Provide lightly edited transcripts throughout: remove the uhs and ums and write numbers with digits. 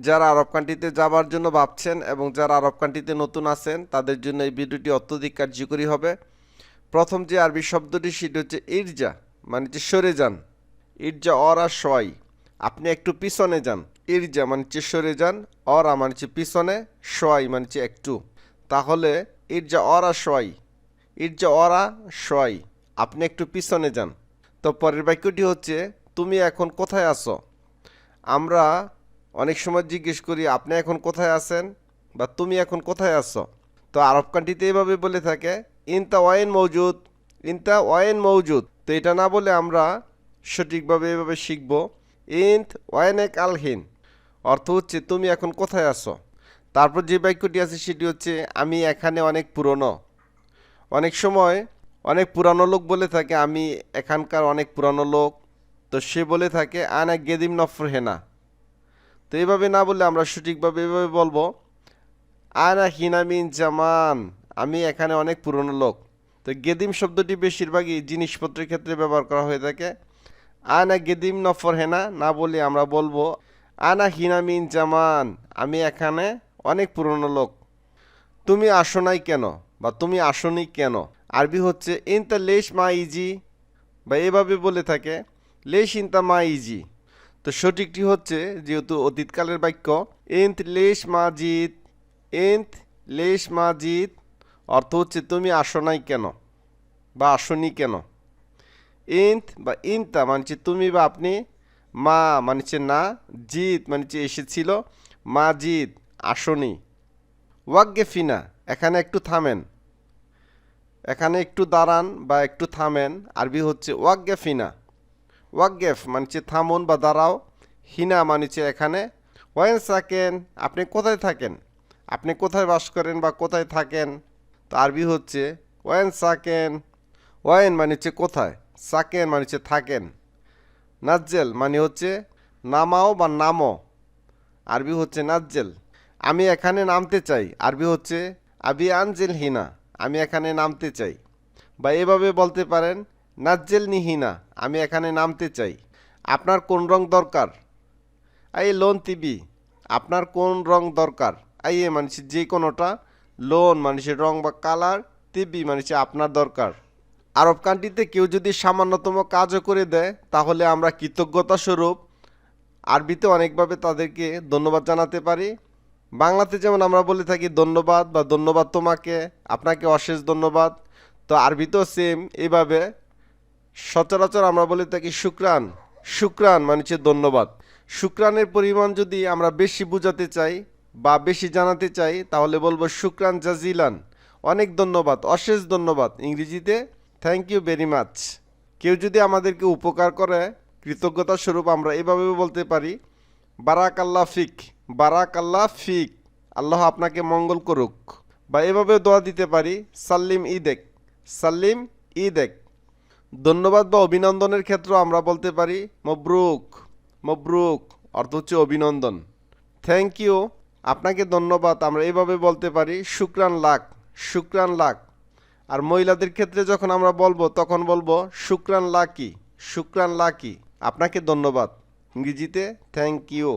যারা আরব কান্ট্রিতে যাবার জন্য ভাবছেন এবং যারা আরব কান্ট্রিতে নতুন আছেন তাদের জন্য এই ভিডিওটি অত্যধিক কার্যকরী হবে। প্রথম যে আরবি শব্দটি সেটি হচ্ছে ইরজা, মানে হচ্ছে সরে যান। ইরজা অরা শয়, আপনি একটু পিছনে যান। ইরজা মানে হচ্ছে সরে যান, অরা মানে হচ্ছে পিছনে, শয় মানে হচ্ছে একটু। তাহলে ইরজা অরা শয়, ইরজা অরা শয়, আপনি একটু পিছনে যান। তো পরের বাক্যটি হচ্ছে তুমি এখন কোথায় আছো। আমরা অনেক সময় জিজ্ঞেস করি আপনি এখন কোথায় আছেন বা তুমি এখন কোথায় আছো। তো আরব কান্ট্রিতে এইভাবে বলে থাকে ইনতা ওয়াইন মৌজুদ, ইনতা ওয়াইন মৌজুদ। তো এটা না বলে আমরা সঠিকভাবে এভাবে শিখব ইন্ত ওয়াইনেক আলহিন, অর্থ হচ্ছে তুমি এখন কোথায় আছো। তারপর যে বাক্যটি আছে সেটি হচ্ছে আমি এখানে অনেক পুরনো। অনেক সময় অনেক পুরানো লোক বলে থাকে আমি এখানকার অনেক পুরানো লোক। তো সে বলে থাকে আনা গেদিম নফর হেনা। তো এইভাবে না বললে আমরা সঠিকভাবে এভাবে বলবো আনা হিনামিন জামান, আমি এখানে অনেক পুরনো লোক। তো গেদিম শব্দটি বেশিরভাগই জিনিসপত্রের ক্ষেত্রে ব্যবহার করা হয়ে থাকে। আনা গেদিম নফর হেনা না বলে আমরা বলবো আনা হিনামিন জামান, আমি এখানে অনেক পুরনো লোক। তুমি আসো নাই কেন বা তুমি আসোনি কেন, আরবি হচ্ছে ইনতা লেশ মা ইজি, বা এভাবে বলে থাকে লেশ ইনতা মা ইজি। তো সঠিকটি হচ্ছে যেহেতু অতীতকালের বাক্য ইন্ত লেশ মাজিদ, ইন্ত লেশ মাজিদ, অর্থ হচ্ছে তুমি আসো নাই কেন বা আসনি কেন। ইন্ত বা ইনতা মানছে তুমি বা আপনি, মা মানছে না, জিদ মানছে এসেছিল, মাজিদ আসনি। ওয়াকগেফিনা এখানে একটু থামেন, এখানে একটু দাঁড়ান বা একটু থামেন, আরবি হচ্ছে ওয়াকগেফিনা। ওয়াকগেফ মানছে থামুন বা দাঁড়াও, হিনা মানছে এখানে, ওয়েন সাকেন আপনি কোথায় থাকেন, আপনি কোথায় বাস করেন বা কোথায় থাকেন। তো আরবি হচ্ছে ওয়েন সাকেন। ওয়েন মানে হচ্ছে কোথায়, সাকেন মানে হচ্ছে থাকেন। নাজ্জেল মানে হচ্ছে নামাও বা নামো, আরবি হচ্ছে নাজ্জেল। আমি এখানে নামতে চাই, আরবি হচ্ছে আবি আনজেল হিনা, আমি এখানে নামতে চাই। বা এভাবে বলতে পারেন নাজ্জেল নিহিনা, আমি এখানে নামতে চাই। আপনার কোন রং দরকার, আই লোন তিবি, আপনার কোন রং দরকার, আইয়ে মানুষের যে কোনোটা, লোন মানুষের রং বা কালার, তিবি মানুষের আপনার দরকার। আরব কান্ট্রিতে কেউ যদি সামান্যতম কাজও করে দেয় তাহলে আমরা কৃতজ্ঞতা স্বরূপ আরবিতে অনেকভাবে তাদেরকে ধন্যবাদ জানাতে পারি। বাংলাতে যেমন আমরা বলে থাকি ধন্যবাদ বা ধন্যবাদ তোমাকে, আপনাকে অশেষ ধন্যবাদ। তো আরবিতেও সেম এইভাবে সচরাচর আমরা বলে থাকি শুক্রান। শুক্রান মানে হচ্ছে ধন্যবাদ। শুক্রানের পরিমাণ যদি আমরা বেশি বোঝাতে চাই বা বেশি জানাতে চাই তাহলে বলবো শুক্রান জাজিলান, অনেক ধন্যবাদ, অশেষ ধন্যবাদ, ইংরেজিতে থ্যাংক ইউ ভেরি মাচ। কেউ যদি আমাদেরকে উপকার করে কৃতজ্ঞতা স্বরূপ আমরা এভাবে বলতে পারি বারাক আল্লাহ ফিক, বারাক আল্লাহ ফিক, আল্লাহ আপনাকে মঙ্গল করুক। বা এভাবে দোয়া দিতে পারি সাল্লিম ইদেক, সাল্লিম ইদেক। ধন্যবাদ বা অভিনন্দনের ক্ষেত্রে আমরা বলতে পারি মবরুক, মবরুক, অর্থ হচ্ছে অভিনন্দন। থ্যাংক ইউ, আপনাকে ধন্যবাদ, আমরা এভাবে বলতে পারি শুক্রান লাক, শুক্রান লাক। আর মহিলাদের ক্ষেত্রে যখন আমরা বলবো তখন বলবো শুক্রান লাকি, শুক্রান লাকি, আপনাকে ধন্যবাদ, ইংরেজিতে থ্যাংক ইউ।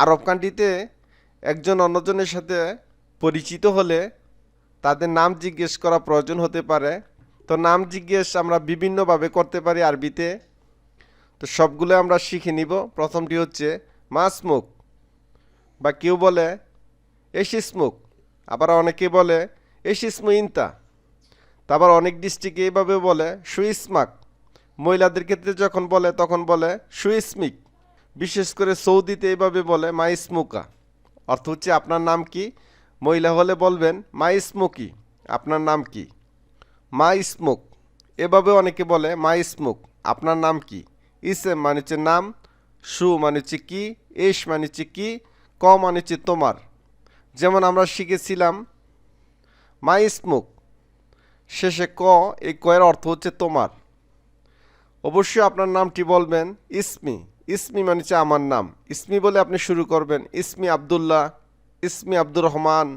আরব কান্ট্রিতে একজন অন্যজনের সাথে পরিচিত হলে তাদের নাম জিজ্ঞেস করা প্রয়োজন হতে পারে। তো নাম জিজ্ঞেস আমরা বিভিন্নভাবে করতে পারি আরবিতে। তো সবগুলো আমরা শিখে নিব। প্রথমটি হচ্ছে মাসমুক, বা কেউ বলে এশিসমুক, আবার অনেকে বলে এশিসমু ইনতা। তারপর অনেক ডিস্ট্রিক্টে এইভাবে বলে সুইসমাক। মহিলাদের ক্ষেত্রে যখন বলে তখন বলে সুইসমিক। বিশেষ করে সৌদিতে এইভাবে বলে মাইসমুকা, অর্থ হচ্ছে আপনার নাম কি। মহিলা হলে বলবেন মাইসমুকি, আপনার নাম কি। মা ইসমুক, এভাবে অনেকে বলে মা ইসমুক, আপনার নাম কি। ইসেম মানে হচ্ছে নাম, সু মানে হচ্ছে কি, এস মানে হচ্ছে কি, ক মানে হচ্ছে তোমার। যেমন আমরা শিখেছিলাম মা ইসমুক, শেষে ক, এই কয়ের অর্থ হচ্ছে তোমার। অবশ্যই আপনার নামটি বলবেন ইসমি, ইসমি মানে হচ্ছে আমার নাম। ইসমি বলে আপনি শুরু করবেন ইসমি আবদুল্লাহ, ইসমি আব্দুর রহমান,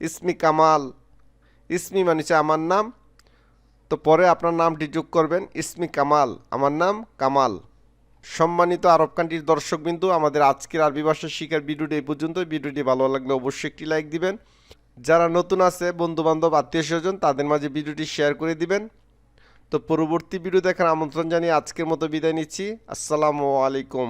ইসমি কামাল। ইসমি মানে হচ্ছে আমার নাম, তো পরে আপনার নামটি যোগ করবেন ইসমি কামাল, আমার নাম কামাল। সম্মানিত আরব কান্ট্রির দর্শকবিন্দু, আমাদের আজকের আরবি ভাষা শিখার ভিডিওটি এই পর্যন্ত। ভিডিওটি ভালো লাগলে অবশ্যই একটি লাইক দিবেন। যারা নতুন আছে, বন্ধুবান্ধব, আত্মীয় স্বজন, তাদের মাঝে ভিডিওটি শেয়ার করে দিবেন। তো পরবর্তী ভিডিও দেখার আমন্ত্রণ জানিয়ে আজকের মতো বিদায় নিচ্ছি। আসসালামু আলাইকুম।